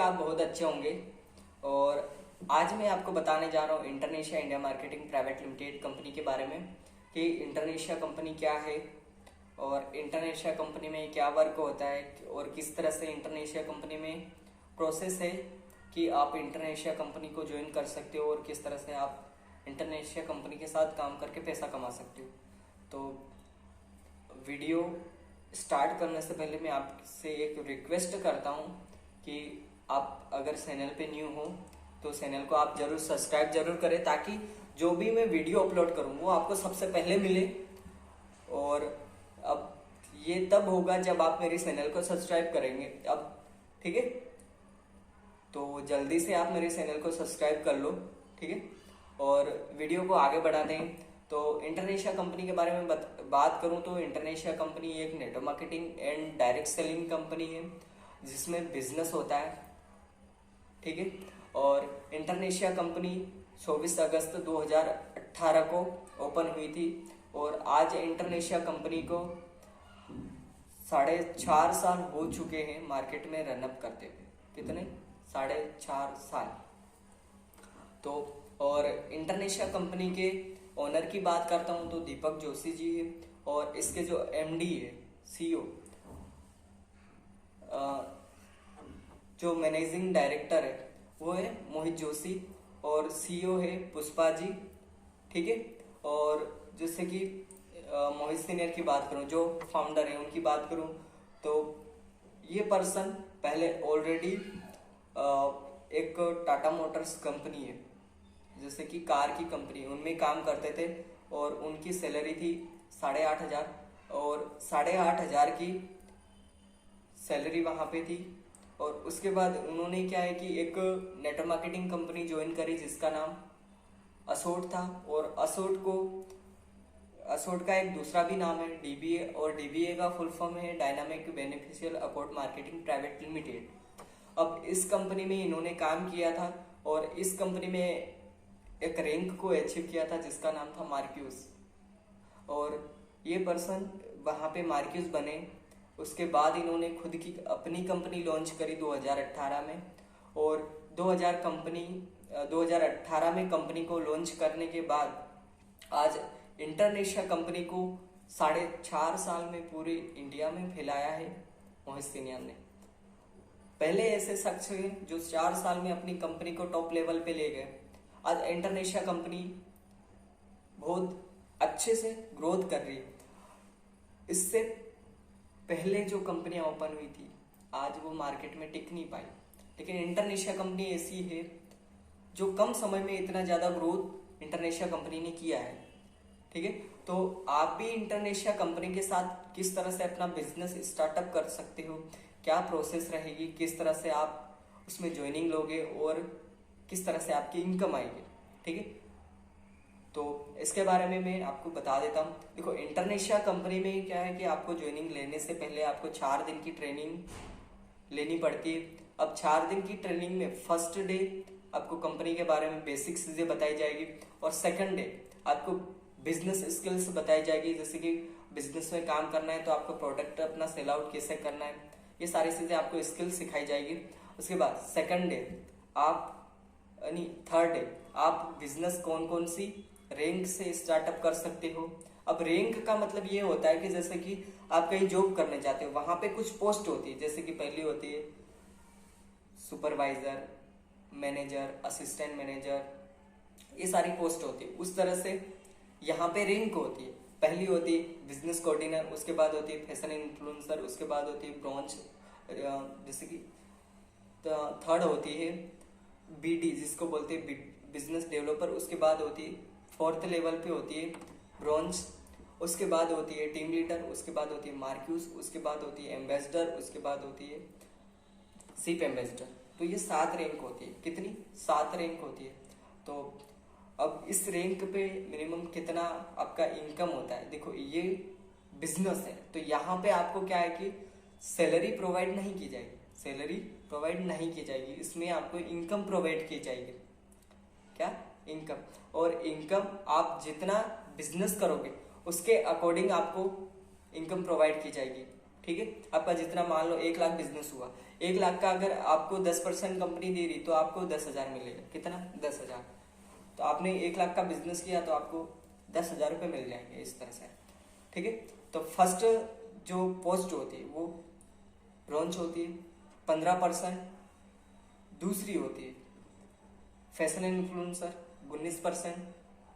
आप बहुत अच्छे होंगे। और आज मैं आपको बताने जा रहा हूँ इंटरनेशिया India marketing private limited company के बारे में कि इंटरनेशिया कंपनी क्या है और इंटरनेशिया कंपनी में क्या वर्क होता है और किस तरह से इंटरनेशिया कंपनी में प्रोसेस है कि आप इंटरनेशिया कंपनी को ज्वाइन कर सकते हो और किस तरह से आप इंटरनेशिया कंपनी के साथ काम करके पैसा कमा सकते हो। तो वीडियो स्टार्ट करने से पहले मैं आपसे एक रिक्वेस्ट करता हूँ कि आप अगर चैनल पे न्यू हो तो चैनल को आप जरूर सब्सक्राइब जरूर करें ताकि जो भी मैं वीडियो अपलोड करूँ वो आपको सबसे पहले मिले। और अब ये तब होगा जब आप मेरे चैनल को सब्सक्राइब करेंगे। अब ठीक है, तो जल्दी से आप मेरे चैनल को सब्सक्राइब कर लो, ठीक है। और वीडियो को आगे बढ़ा दें। तो इंटरनेशिया कंपनी के बारे में बात करूं तो इंटरनेशिया कंपनी एक network marketing and direct selling company है जिसमें बिजनेस होता है, ठीक है। और इंटरनेशिया कंपनी 24 अगस्त 2018 को ओपन हुई थी और आज इंटरनेशिया कंपनी को 4.5 साल हो चुके हैं मार्केट में रनअप करते हुए। कितने? 4.5 साल। तो और इंटरनेशिया कंपनी के ओनर की बात करता हूं तो दीपक जोशी जी है और इसके जो एमडी है, सीईओ, जो मैनेजिंग डायरेक्टर है वो है मोहित जोशी और सीईओ है पुष्पा जी, ठीक है। और जैसे कि मोहित सीनियर की बात करूं, जो फाउंडर है उनकी बात करूं तो ये पर्सन पहले ऑलरेडी एक टाटा मोटर्स कंपनी है जैसे कि कार की कंपनी, उनमें काम करते थे और उनकी सैलरी थी 8,500 और 8,500 की सैलरी वहाँ पे थी। और उसके बाद उन्होंने क्या है कि एक नेटवर्क मार्केटिंग कंपनी ज्वाइन करी जिसका नाम असोट था। और असोट का एक दूसरा भी नाम है डीबीए और डीबीए का फुल फॉर्म है dynamic beneficial account marketing private limited. अब इस कंपनी में इन्होंने काम किया था और इस कंपनी में एक रैंक को अचीव किया था जिसका नाम था मार्क्यूस। और ये पर्सन वहाँ पे मार्क्यूस बने। उसके बाद इन्होंने खुद की अपनी कंपनी लॉन्च करी 2018 में और 2018 में कंपनी को लॉन्च करने के बाद आज इंटरनेशिया कंपनी को 4.5 साल में पूरे इंडिया में फैलाया है मोहित सीनियर ने। पहले ऐसे शख्स हैं जो 4 साल में अपनी कंपनी को टॉप लेवल पे ले गए। आज इंटरनेशिया कंपनी बहुत अच्छे से ग्रोथ कर रही है। इससे पहले जो कंपनियां ओपन हुई थी आज वो मार्केट में टिक नहीं पाई, लेकिन इंटरनेशिया कंपनी ऐसी है जो कम समय में इतना ज्यादा ग्रोथ इंटरनेशिया कंपनी ने किया है, ठीक है। तो आप भी इंटरनेशिया कंपनी के साथ किस तरह से अपना बिजनेस स्टार्टअप कर सकते हो, क्या प्रोसेस रहेगी, किस तरह से आप उसमें ज्वाइनिंग लोगे और किस तरह से आपकी इनकम आएगी, ठीक है। तो इसके बारे में मैं आपको बता देता हूँ। देखो, इंटरनेशिया कंपनी में क्या है कि आपको ज्वाइनिंग लेने से पहले आपको 4 दिन की ट्रेनिंग लेनी पड़ती है। अब 4 दिन की ट्रेनिंग में फर्स्ट डे आपको कंपनी के बारे में बेसिक चीजें बताई जाएगी और सेकंड डे आपको बिजनेस स्किल्स बताई जाएगी। जैसे कि बिजनेस में काम करना है तो आपको प्रोडक्ट अपना सेल आउट कैसे करना है, ये सारी चीजें आपको स्किल्स सिखाई जाएगी। उसके बाद सेकंड डे आप यानी थर्ड डे आप बिजनेस कौन कौन सी रैंक से स्टार्टअप कर सकते हो। अब रैंक का मतलब ये होता है कि जैसे कि आप कहीं जॉब करने जाते हो, वहां पे कुछ पोस्ट होती है, जैसे कि पहली होती है सुपरवाइजर, मैनेजर, असिस्टेंट मैनेजर, ये सारी पोस्ट होती है। उस तरह से यहाँ पे रैंक होती है। पहली होती है बिजनेस कोऑर्डिनेटर, उसके बाद होती है फैशन इन्फ्लुएंसर, उसके बाद होती है ब्रॉन्ज, जैसे कि थर्ड होती है बीडी जिसको बोलते हैं बिजनेस डेवलपर, उसके बाद होती है फोर्थ लेवल पे होती है ब्रॉन्ज, उसके बाद होती है टीम लीडर, उसके बाद होती है मार्क्यूस, उसके बाद होती है एम्बेसडर, उसके बाद होती है चीफ एम्बेसडर। तो ये 7 रैंक होती है। कितनी? 7 रैंक होती है। तो अब इस रैंक पे मिनिमम कितना आपका इनकम होता है? देखो, ये बिजनेस है तो यहाँ पे आपको क्या है कि सैलरी प्रोवाइड नहीं की जाएगी, सैलरी प्रोवाइड नहीं की जाएगी, इसमें आपको इनकम प्रोवाइड की जाएगी। क्या? इनकम। और इनकम आप जितना बिजनेस करोगे उसके अकॉर्डिंग आपको इनकम प्रोवाइड की जाएगी। ठीक है। आपका जितना मान लो 1 लाख बिजनेस हुआ, 1 लाख का अगर आपको 10% कंपनी दे रही तो आपको 10,000 मिलेगा। कितना? 10,000। तो आपने 1 लाख का बिजनेस किया तो आपको 10,000 रुपये मिल जाएंगे इस तरह से, ठीक है। तो फर्स्ट जो पोस्ट होती है वो ब्रोंज होती है 15%, दूसरी होती है फैशन इन्फ्लुएंसर 19%,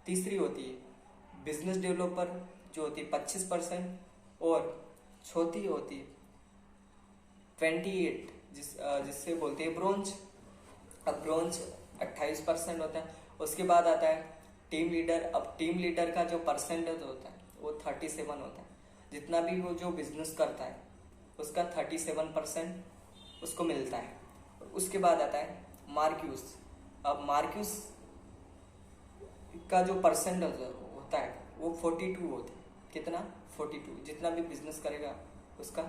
तीसरी होती है बिजनेस डेवलपर जो होती है 25%, और चौथी होती है 28 जिससे बोलते हैं ब्रोंज। अब ब्रोंज 28% होता है। उसके बाद आता है टीम लीडर। अब टीम लीडर का जो परसेंटेज होता है वो 37 होता है। जितना भी वो जो बिजनेस करता है उसका 37% उसको मिलता है। उसके बाद आता है मार्क्यूस। अब मार्क्यूस का जो परसेंटेज होता है वो 42 होता है। कितना? 42। जितना भी बिजनेस करेगा उसका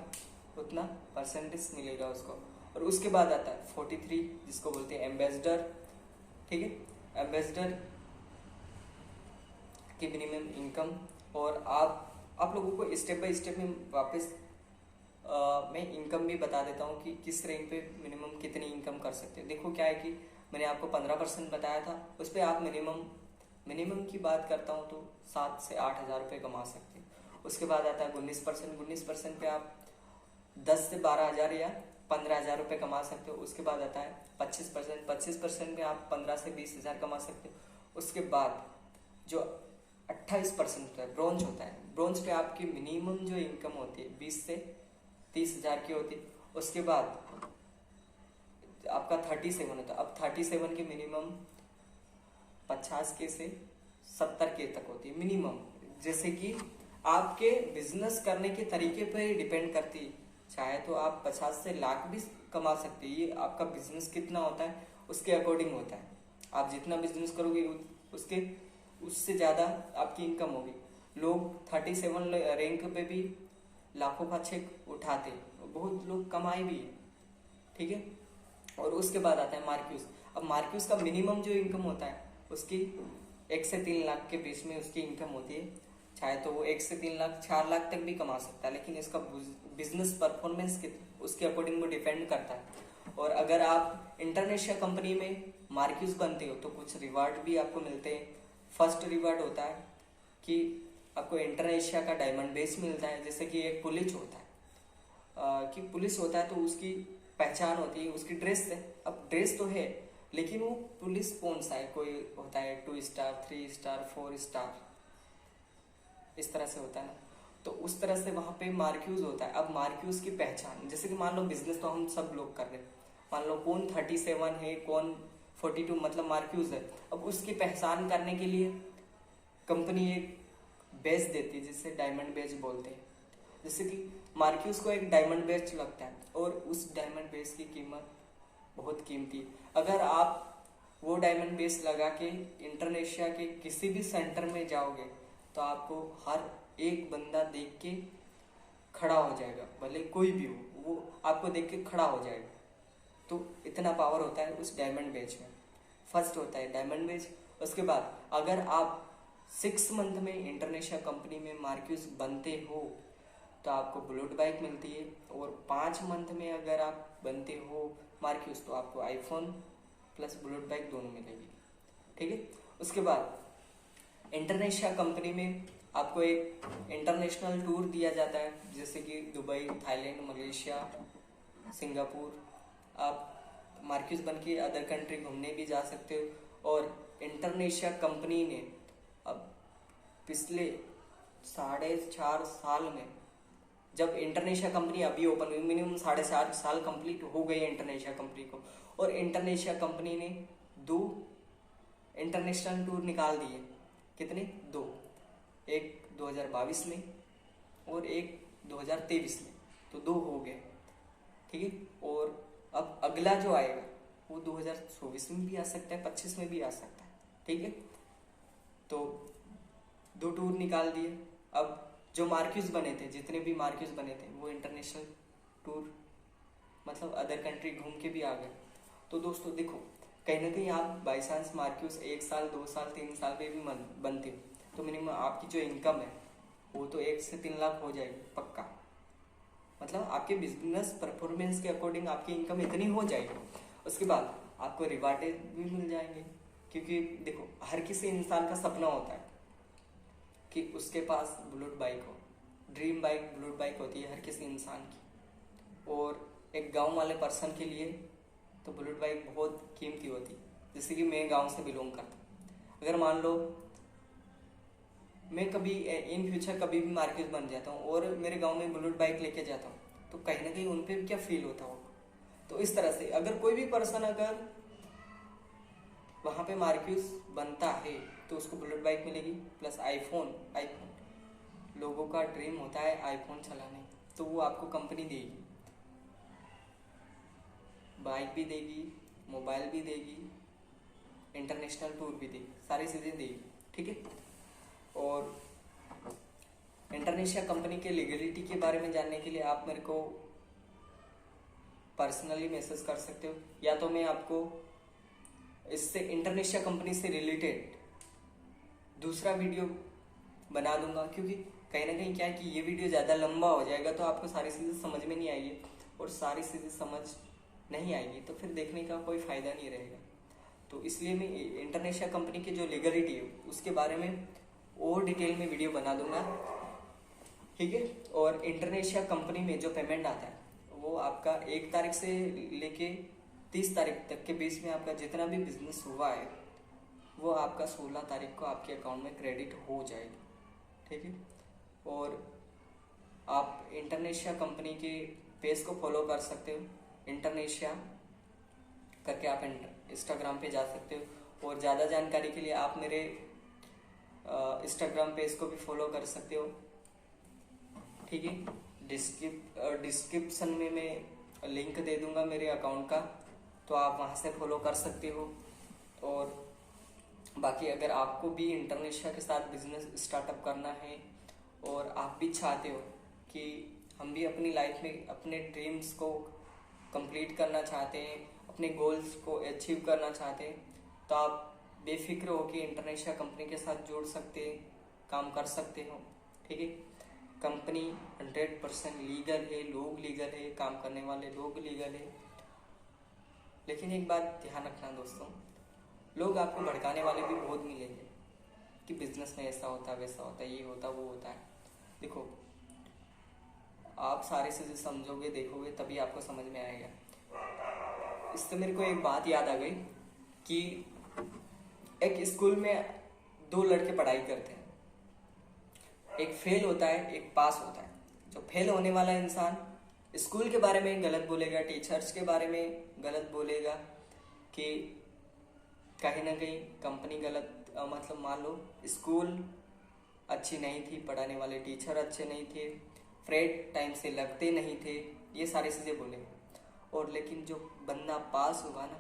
उतना परसेंटेज मिलेगा उसको। और उसके बाद आता है 43 जिसको बोलते हैं एम्बेसडर, ठीक है। एम्बेसडर की मिनिमम इनकम, और आप लोगों को स्टेप बाय स्टेप में वापस मैं इनकम भी बता देता हूँ कि किस रैंक पे मिनिमम कितनी इनकम कर सकते हैं। देखो क्या है कि मैंने आपको 15% बताया था, उस पर आप मिनिमम की बात करता हूँ तो 7 से 8 हज़ार रुपये कमा सकते हैं। उसके बाद आता है 19% पे आप 10 से 12 हज़ार या 15 हज़ार रुपये कमा सकते हो। उसके बाद आता है 25% पे आप 15 से 20 हज़ार कमा सकते हो। उसके बाद जो 28% होता है ब्रोंज होता है। ब्रोंज पे आपकी मिनिमम जो इनकम होती है 20 से 30 हज़ार की होती है। उसके बाद आपका 37 होता है। अब 37 की मिनिमम 50 के से 70 के तक होती है मिनिमम। जैसे कि आपके बिजनेस करने के तरीके पर डिपेंड करती है। चाहे तो आप 50 से लाख भी कमा सकते हैं। ये आपका बिजनेस कितना होता है उसके अकॉर्डिंग होता है। आप जितना बिजनेस करोगे उससे ज़्यादा आपकी इनकम होगी। लोग 37 रैंक पे भी लाखों का चेक उठाते, बहुत लोग कमाए भी, ठीक है। और उसके बाद आता है मार्क्यूस। अब मार्क्यूस का मिनिमम जो इनकम होता है उसकी 1 से 3 लाख के बीच में उसकी इनकम होती है। चाहे तो वो 1 से 3 लाख 4 लाख तक भी कमा सकता है, लेकिन इसका बिजनेस परफॉर्मेंस उसके अकॉर्डिंग वो डिपेंड करता है। और अगर आप इंटरनेशनल कंपनी में मार्क्यूस बनते हो तो कुछ रिवार्ड भी आपको मिलते हैं। फर्स्ट रिवार्ड होता है कि आपको इंटरनेशिया का डायमंड बेस मिलता है। जैसे कि एक पुलिस होता है कि पुलिस होता है तो उसकी पहचान होती है उसकी ड्रेस से। अब ड्रेस तो है लेकिन वो पुलिस कौन सा है, कोई होता है 2 स्टार 3 स्टार 4 स्टार इस तरह से होता है ना, तो उस तरह से वहाँ पे मार्क्यूज होता है। अब मार्क्यूज की पहचान, जैसे कि मान लो बिजनेस तो हम सब लोग कर रहे हैं, मान लो कौन 37 है कौन 42 मतलब मार्क्यूज है। अब उसकी पहचान करने के लिए कंपनी एक बेच देती है जिससे डायमंड बेच बोलते हैं। जैसे कि मार्क्यूज को एक डायमंड बेच लगता है और उस डायमंड बेच की कीमत बहुत कीमती है। अगर आप वो डायमंड बेस लगा के इंटरनेशिया के किसी भी सेंटर में जाओगे तो आपको हर एक बंदा देख के खड़ा हो जाएगा, भले कोई भी हो वो आपको देख के खड़ा हो जाएगा। तो इतना पावर होता है उस डायमंड बेच में। फर्स्ट होता है डायमंड बेच। उसके बाद अगर आप 6 मंथ में इंटरनेशनल कंपनी में मार्क्यूज बनते हो तो आपको बुलेट बाइक मिलती है। और 5 मंथ में अगर आप बनते हो मार्क्यूज तो आपको आईफोन प्लस बुलेट बाइक दोनों मिलेगी, ठीक है। उसके बाद इंटरनेशनल कंपनी में आपको एक इंटरनेशनल टूर दिया जाता है, जैसे कि दुबई, थाईलैंड, मलेशिया, सिंगापुर। आप मार्क्यूज बन के अदर कंट्री घूमने भी जा सकते हो। और इंटरनेशनल कंपनी ने अब पिछले 4.5 साल में, जब इंटरनेशनल कंपनी अभी ओपन हुई, मिनिमम 4.5 साल कंप्लीट हो गए इंटरनेशनल कंपनी को, और इंटरनेशनल कंपनी ने 2 इंटरनेशनल टूर निकाल दिए। कितने? 2, एक 2022 में और एक 2023 में, तो 2 हो गए, ठीक है। और अब अगला जो आएगा वो 2024 में भी आ सकता है, 25 में भी आ सकता है, ठीक है। तो 2 टूर निकाल दिए। अब जो मार्क्यूज बने थे, जितने भी मार्क्यूज बने थे वो इंटरनेशनल टूर मतलब अदर कंट्री घूम के भी आ गए। तो दोस्तों देखो, कहीं ना कहीं आप बाई चांस मार्क्यूज 1 साल 2 साल 3 साल पे भी बनते हो तो मिनिमम आपकी जो इनकम है वो तो 1 से 3 लाख हो जाएगी पक्का, मतलब आपके बिजनेस परफॉर्मेंस के अकॉर्डिंग आपकी इनकम इतनी हो जाएगी, उसके बाद आपको रिवार्ड भी मिल जाएंगे। क्योंकि देखो, हर किसी इंसान का सपना होता है कि उसके पास बुलेट बाइक हो। ड्रीम बाइक बुलेट बाइक होती है हर किसी इंसान की। और एक गांव वाले पर्सन के लिए तो बुलेट बाइक बहुत कीमती होती है। जैसे कि मैं गांव से बिलोंग करता हूँ, अगर मान लो मैं कभी इन फ्यूचर कभी भी मार्केट बन जाता हूँ और मेरे गांव में बुलेट बाइक लेके जाता हूँ, तो कहीं ना कहीं उन पर क्या फील होता होगा। तो इस तरह से अगर कोई भी पर्सन अगर वहाँ पे मार्क्यूस बनता है तो उसको बुलेट बाइक मिलेगी, प्लस आईफोन लोगों का ड्रीम होता है आईफोन चलाने, तो वो आपको कंपनी देगी, बाइक भी देगी, मोबाइल भी देगी, इंटरनेशनल टूर भी देगी, सारी चीज़ें देगी। ठीक है। और इंटरनेशनल कंपनी के लीगलिटी के बारे में जानने के लिए आप मेरे को पर्सनली मैसेज कर सकते हो, या तो मैं आपको इससे इंटरनेशनल कंपनी से रिलेटेड दूसरा वीडियो बना दूंगा। क्योंकि कहीं ना कहीं क्या है कि ये वीडियो ज़्यादा लंबा हो जाएगा तो आपको सारी चीज़ें समझ में नहीं आएगी, और सारी चीज़ें समझ नहीं आएगी तो फिर देखने का कोई फ़ायदा नहीं रहेगा। तो इसलिए मैं इंटरनेशनल कंपनी की जो लीगलिटी है उसके बारे में और डिटेल में वीडियो बना दूंगा। ठीक है। और इंटरनेशनल कंपनी में जो पेमेंट आता है वो आपका 1 तारीख से लेके 30 तारीख तक के बीच में आपका जितना भी बिजनेस हुआ है वो आपका 16 तारीख को आपके अकाउंट में क्रेडिट हो जाएगी। ठीक है। और आप इंटरनेशनल कंपनी के पेज को फॉलो कर सकते हो, इंटरनेशनल करके आप इंस्टाग्राम पे जा सकते हो। और ज़्यादा जानकारी के लिए आप मेरे इंस्टाग्राम पेज को भी फॉलो कर सकते हो। ठीक है। डिस्क्रिप्शन में मैं लिंक दे दूंगा मेरे अकाउंट का, तो आप वहाँ से फॉलो कर सकते हो। और बाकी अगर आपको भी इंटरनेशनल के साथ बिजनेस स्टार्टअप करना है और आप भी चाहते हो कि हम भी अपनी लाइफ में अपने ड्रीम्स को कंप्लीट करना चाहते हैं, अपने गोल्स को अचीव करना चाहते हैं, तो आप बेफिक्र हो कि इंटरनेशनल कंपनी के साथ जुड़ सकते हैं, काम कर सकते हो। ठीक है। कंपनी 100% लीगल है, लोग लीगल है, काम करने वाले लोग लीगल है। लेकिन एक बात ध्यान रखना दोस्तों, लोग आपको भड़काने वाले भी बहुत मिलेंगे कि बिजनेस में ऐसा होता है, वैसा होता है, ये होता वो होता है। देखो, आप सारी चीज़ें समझोगे, देखोगे, तभी आपको समझ में आएगा। इससे मेरे को एक बात याद आ गई कि एक स्कूल में 2 लड़के पढ़ाई करते हैं, एक फेल होता है, एक पास होता है। जो फेल होने वाला इंसान स्कूल के बारे में गलत बोलेगा, टीचर्स के बारे में गलत बोलेगा कि कहीं ना कहीं कंपनी गलत, मतलब मान लो स्कूल अच्छी नहीं थी, पढ़ाने वाले टीचर अच्छे नहीं थे, फ्रेड टाइम से लगते नहीं थे, ये सारी चीज़ें बोलेगा। और लेकिन जो बंदा पास होगा ना,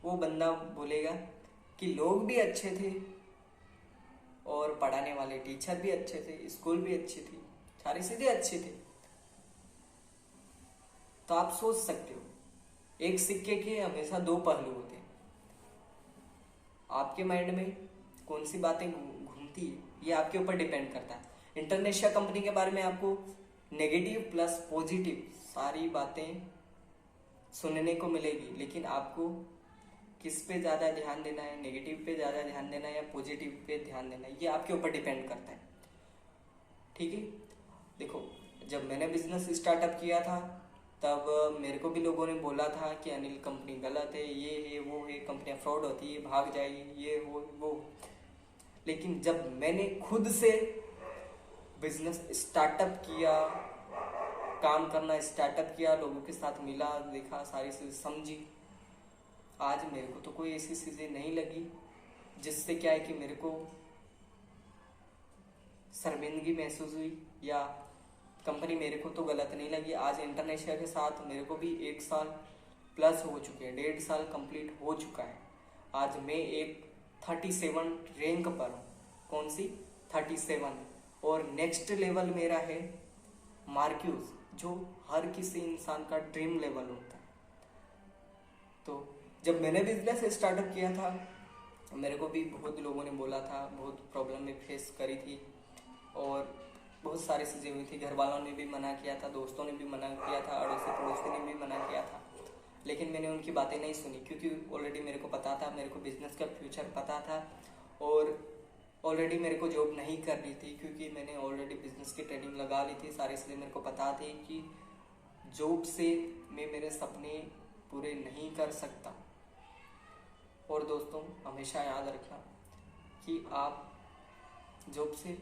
वो बंदा बोलेगा कि लोग भी अच्छे थे और पढ़ाने वाले टीचर भी अच्छे थे, स्कूल भी अच्छी थी, सारी चीज़ें अच्छी थी। तो आप सोच सकते हो, एक सिक्के के हमेशा 2 पहलू होते हैं। आपके माइंड में कौन सी बातें घूमती है, ये आपके ऊपर डिपेंड करता है। इंटरनेशनल कंपनी के बारे में आपको नेगेटिव प्लस पॉजिटिव सारी बातें सुनने को मिलेगी, लेकिन आपको किस पे ज़्यादा ध्यान देना है, नेगेटिव पे ज़्यादा ध्यान देना है या पॉजिटिव पे ध्यान देना है, ये आपके ऊपर डिपेंड करता है। ठीक है। देखो, जब मैंने बिजनेस स्टार्टअप किया था तब मेरे को भी लोगों ने बोला था कि अनिल कंपनी गलत है, ये है, वो है, कंपनियां फ्रॉड होती है, भाग जाएगी, ये हो वो। लेकिन जब मैंने खुद से बिजनेस स्टार्टअप किया, काम करना स्टार्टअप किया, लोगों के साथ मिला, देखा, सारी चीज़ें समझी, आज मेरे को तो कोई ऐसी चीज़ें नहीं लगी जिससे क्या है कि मेरे को शर्मिंदगी महसूस हुई या कंपनी मेरे को तो गलत नहीं लगी। आज इंटरनेशनल के साथ मेरे को भी 1 साल प्लस हो चुके हैं, 1.5 साल कंप्लीट हो चुका है। आज मैं एक 37 रैंक पर हूँ। कौन सी? 37। और नेक्स्ट लेवल मेरा है मार्क्यूस, जो हर किसी इंसान का ड्रीम लेवल होता है। तो जब मैंने बिजनेस स्टार्टअप किया था मेरे को भी बहुत लोगों ने बोला था, बहुत प्रॉब्लम में फेस करी थी, और बहुत सारी चीज़ें हुई थी, घर वालों ने भी मना किया था, दोस्तों ने भी मना किया था, अड़ोसी पड़ोसी ने भी मना किया था, लेकिन मैंने उनकी बातें नहीं सुनी क्योंकि ऑलरेडी मेरे को पता था, मेरे को बिजनेस का फ्यूचर पता था और ऑलरेडी मेरे को जॉब नहीं करनी थी क्योंकि मैंने ऑलरेडी बिजनेस की ट्रेनिंग लगा ली थी सारी, इसलिए मेरे को पता थी कि जॉब से मैं मेरे सपने पूरे नहीं कर सकता। और दोस्तों हमेशा याद रखना कि आप जॉब से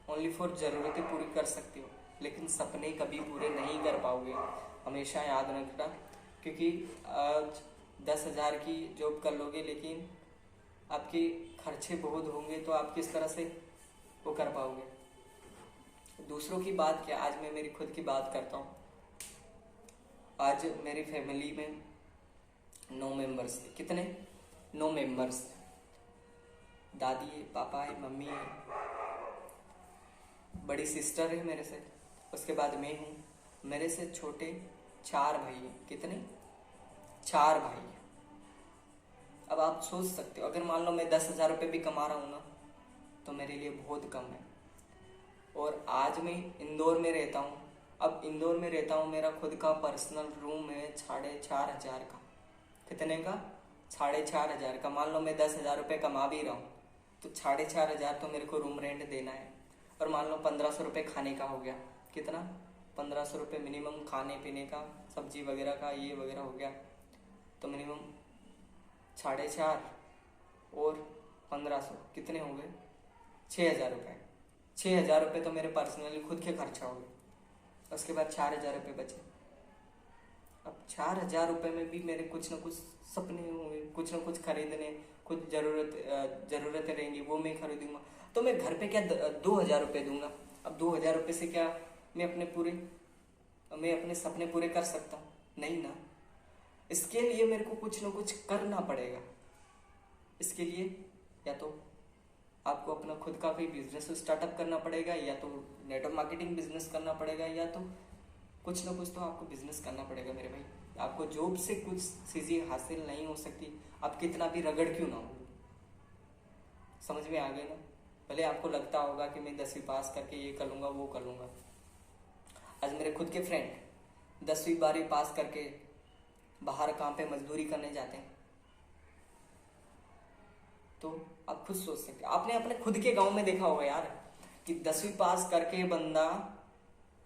ओनली फॉर ज़रूरतें पूरी कर सकते हो, लेकिन सपने कभी पूरे नहीं कर पाओगे, हमेशा याद रखना। क्योंकि आज 10,000 की जॉब कर लोगे लेकिन आपके खर्चे बहुत होंगे, तो आप किस तरह से वो कर पाओगे। दूसरों की बात क्या, आज मैं मेरी खुद की बात करता हूँ। आज मेरी फैमिली में 9 मेंबर्स थे। कितने? 9 मेंबर्स। दादी है, पापा है, मम्मी है, बड़ी सिस्टर है मेरे से, उसके बाद मैं हूँ, मेरे से छोटे 4 भाई हैं। कितने? 4 भाई। अब आप सोच सकते हो, अगर मान लो मैं 10,000 रुपये भी कमा रहा हूँ ना, तो मेरे लिए बहुत कम है। और आज मैं इंदौर में रहता हूँ। अब इंदौर में रहता हूँ, मेरा खुद का पर्सनल रूम है 4,500 का। कितने का? 4,500 का। मान लो मैं 10,000 रुपये कमा भी रहा हूँ, तो 4,500 तो मेरे को रूम रेंट देना है। और मान लो 1,500 रुपये खाने का हो गया। कितना? 1,500 रुपये मिनिमम खाने पीने का, सब्जी वगैरह का, ये वगैरह हो गया, तो मिनिमम 4,500 और 1,500 कितने हो गए? 6,000 रुपये। 6,000 रुपये तो मेरे पर्सनली खुद के खर्चा हो गए। उसके बाद 4,000 रुपये बचे। अब 4,000 रुपये में भी मेरे कुछ ना कुछ सपने होंगे, कुछ ना कुछ खरीदने, कुछ ज़रूरतें रहेंगी, वो मैं खरीदूंगा। तो मैं घर पे क्या 2,000 रुपये दूंगा? अब 2,000 रुपये से क्या मैं अपने सपने पूरे कर सकता हूँ? नहीं ना। इसके लिए मेरे को कुछ ना कुछ करना पड़ेगा। इसके लिए या तो आपको अपना खुद का कोई बिजनेस स्टार्टअप करना पड़ेगा, या तो नेटवर्क मार्केटिंग बिजनेस करना पड़ेगा, या तो कुछ ना कुछ तो आपको बिजनेस करना पड़ेगा मेरे भाई। आपको जॉब से कुछ चीज़ें हासिल नहीं हो सकती, आप कितना भी रगड़ क्यों ना हो। समझ में आ गए ना? भले आपको लगता होगा कि मैं 10वीं पास करके ये कर लूँगा, वो कर लूँगा। आज मेरे खुद के फ्रेंड 10वीं 12वीं पास करके बाहर काम पे मजदूरी करने जाते हैं, तो आप खुद सोच सकते हैं। आपने अपने खुद के गांव में देखा होगा यार कि 10वीं पास करके बंदा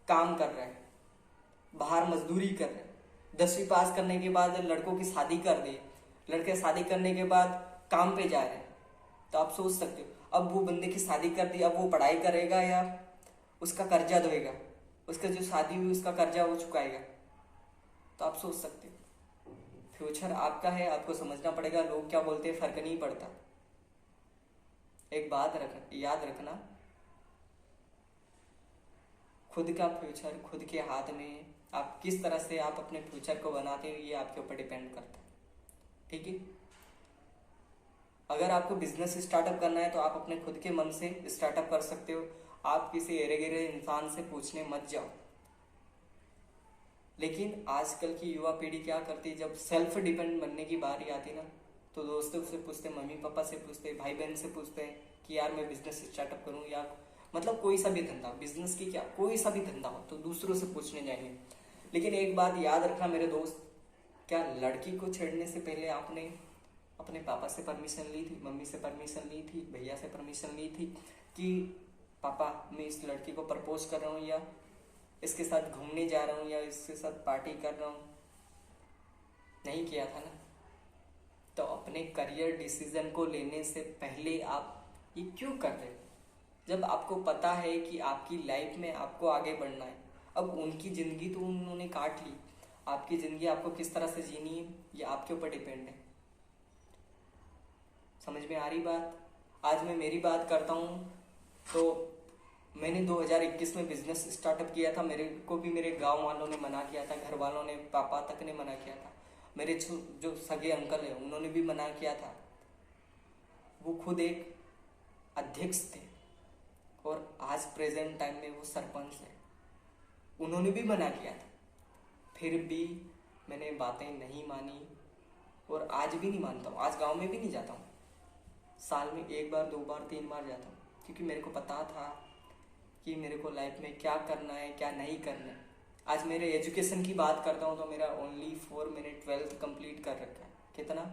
काम कर रहा है, बाहर मजदूरी कर रहे हैं। 10वीं पास करने के बाद लड़कों की शादी कर दी, लड़के शादी करने के बाद काम पे जा रहे हैं। तो आप सोच सकते हो, अब वो बंदे की शादी कर दी, अब वो पढ़ाई करेगा या उसका कर्जा धोएगा? उसका जो शादी हुई उसका कर्जा वो चुकाएगा। तो आप सोच सकते हो, फ्यूचर आपका है, आपको समझना पड़ेगा। लोग क्या बोलते हैं फर्क नहीं पड़ता। एक बात याद रखना, खुद का फ्यूचर खुद के हाथ में है। आप किस तरह से आप अपने फ्यूचर को बनाते हो ये आपके ऊपर डिपेंड करता है। ठीक है? अगर आपको बिजनेस स्टार्टअप करना है तो आप अपने खुद के मन से स्टार्टअप कर सकते हो। आप किसी एरे गिरे इंसान से पूछने मत जाओ। लेकिन आजकल की युवा पीढ़ी क्या करती है, जब सेल्फ डिपेंड बनने की बारी आती ना, तो दोस्तों से पूछते, मम्मी पापा से पूछते, भाई बहन से पूछते हैं कि यार मैं बिजनेस स्टार्टअप करूं, या मतलब कोई सा भी धंधा, बिजनेस की क्या कोई सा भी धंधा हो तो दूसरों से पूछने जाएंगे। लेकिन एक बात याद रखना मेरे दोस्त, क्या लड़की को छेड़ने से पहले आपने अपने पापा से परमिशन ली थी, मम्मी से परमिशन ली थी, भैया से परमिशन ली थी कि पापा मैं इस लड़की को प्रपोज कर रहा हूँ, या इसके साथ घूमने जा रहा हूँ, या इसके साथ पार्टी कर रहा हूँ? नहीं किया था ना। तो अपने करियर डिसीजन को लेने से पहले आप ये क्यों कर रहे हो, जब आपको पता है कि आपकी लाइफ में आपको आगे बढ़ना है? अब उनकी ज़िंदगी तो उन्होंने काट ली, आपकी ज़िंदगी आपको किस तरह से जीनी है ये आपके ऊपर डिपेंड है। समझ में आ रही बात? आज मैं मेरी बात करता हूँ, तो मैंने 2021 में बिजनेस स्टार्टअप किया था। मेरे को भी मेरे गांव वालों ने मना किया था, घर वालों ने, पापा तक ने मना किया था, मेरे जो सगे अंकल हैं उन्होंने भी मना किया था। वो खुद एक अध्यक्ष थे और आज प्रेजेंट टाइम में वो सरपंच है, उन्होंने भी मना किया था। फिर भी मैंने बातें नहीं मानी और आज भी नहीं मानता हूँ। आज गांव में भी नहीं जाता हूँ, साल में 1 बार 2 बार 3 बार जाता हूँ, क्योंकि मेरे को पता था कि मेरे को लाइफ में क्या करना है क्या नहीं करना है। आज मेरे एजुकेशन की बात करता हूँ तो मेरा ओनली 4 मैंने 12th कंप्लीट कर रखा है। कितना?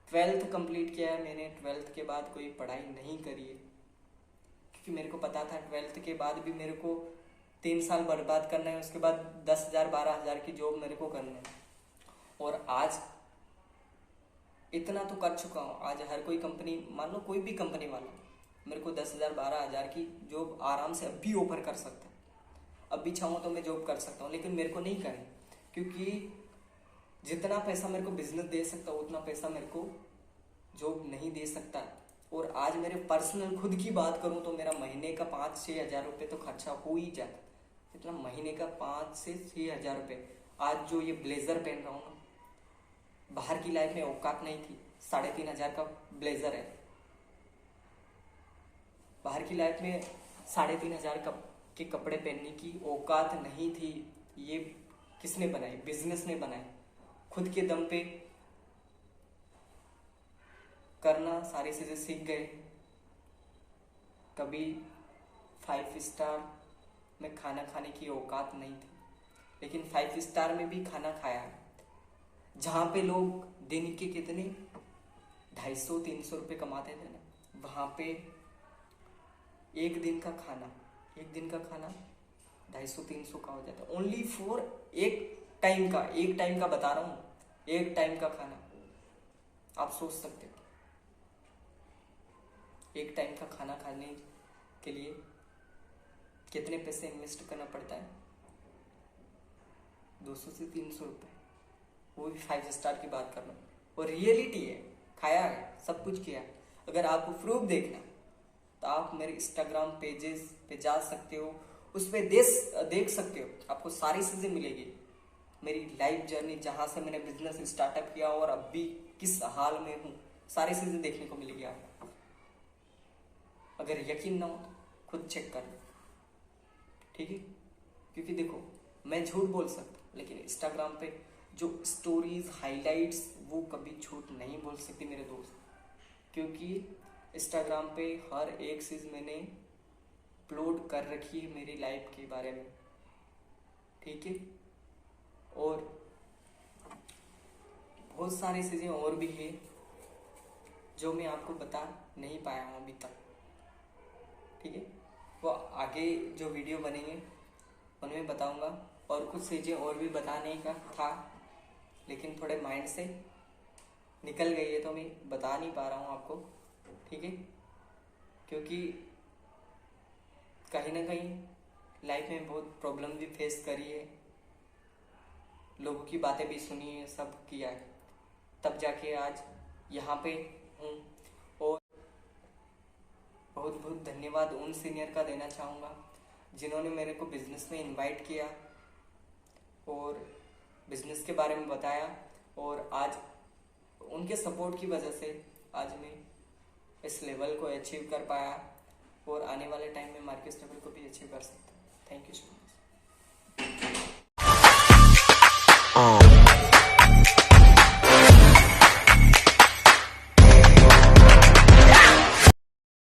12th कंप्लीट किया है मैंने। 12th के बाद कोई पढ़ाई नहीं करी है, क्योंकि मेरे को पता था 12th के बाद भी मेरे को 3 साल बर्बाद करना है, उसके बाद 10,000 12,000 की जॉब मेरे को करना है। और आज इतना तो कर चुका हूँ। आज हर कोई कंपनी, मान लो कोई भी कंपनी वाला मेरे को 10,000 12,000 की जॉब आराम से अभी ऑफर कर सकता है। अभी चाहूँ तो मैं जॉब कर सकता हूँ, लेकिन मेरे को नहीं करनी, क्योंकि जितना पैसा मेरे को बिजनेस दे सकता है उतना पैसा मेरे को जॉब नहीं दे सकता। और आज मेरे पर्सनल खुद की बात करूँ तो मेरा महीने का 5-6 हज़ार रुपये तो खर्चा हो ही जाता। इतना महीने का 5 से 6 हज़ार रुपये। आज जो ये ब्लेजर पहन रहा हूँ ना, बाहर की लाइफ में औकात नहीं थी। 3,500 का ब्लेजर है। बाहर की लाइफ में 3,500 के कपड़े पहनने की औकात नहीं थी। ये किसने बनाई? बिजनेस ने बनाई। खुद के दम पे करना सारी चीजें सीख गए। कभी 5 स्टार में खाना खाने की औकात नहीं थी, लेकिन 5 स्टार में भी खाना खाया है, जहाँ पे लोग दिन के कितने 250-300 रुपये कमाते थे ना, वहाँ पे एक दिन का खाना 250-300 का हो जाता है। ओनली फॉर एक टाइम का बता रहा हूँ, एक टाइम का खाना। आप सोच सकते हो एक टाइम का खाना खाने के लिए कितने पैसे इन्वेस्ट करना पड़ता है? 200 से 300 रुपये, वो भी 5 स्टार की बात कर रहा हूँ। और रियलिटी है, खाया है, सब कुछ किया है। अगर आपको प्रूफ देखना तो आप मेरे इंस्टाग्राम पेजेस पे जा सकते हो, उस पर देख सकते हो, आपको सारी चीज़ें मिलेगी। मेरी लाइफ जर्नी, जहाँ से मैंने बिजनेस स्टार्टअप किया और अभी किस हाल में हूँ, सारी चीज़ें देखने को मिलेगी आपको। अगर यकीन ना हो तो खुद चेक कर लो, ठीक है? क्योंकि देखो, मैं झूठ बोल सकता, लेकिन इंस्टाग्राम पे जो स्टोरीज हाइलाइट्स वो कभी झूठ नहीं बोल सकती मेरे दोस्त, क्योंकि इंस्टाग्राम पे हर एक चीज़ मैंने अपलोड कर रखी है मेरी लाइफ के बारे में, ठीक है? और बहुत सारी चीज़ें और भी है जो मैं आपको बता नहीं पाया हूँ अभी तक, ठीक है? वो आगे जो वीडियो बनेंगे उनमें बताऊंगा। और कुछ चीज़ें और भी बताने का था, लेकिन थोड़े माइंड से निकल गई है तो मैं बता नहीं पा रहा हूँ आपको, ठीक है? क्योंकि कहीं ना कहीं लाइफ में बहुत प्रॉब्लम भी फेस करी है, लोगों की बातें भी सुनी है, सब किया है, तब जाके आज यहाँ पे हूँ। और बहुत बहुत धन्यवाद उन सीनियर का देना चाहूँगा जिन्होंने मेरे को बिजनेस में इनवाइट किया और बिजनेस के बारे में बताया, और आज उनके सपोर्ट की वजह से आज मैं इस लेवल को अचीव कर पाया, और आने वाले टाइम में मार्केट लेवल को भी अचीव कर सकता हूँ। Thank you so much.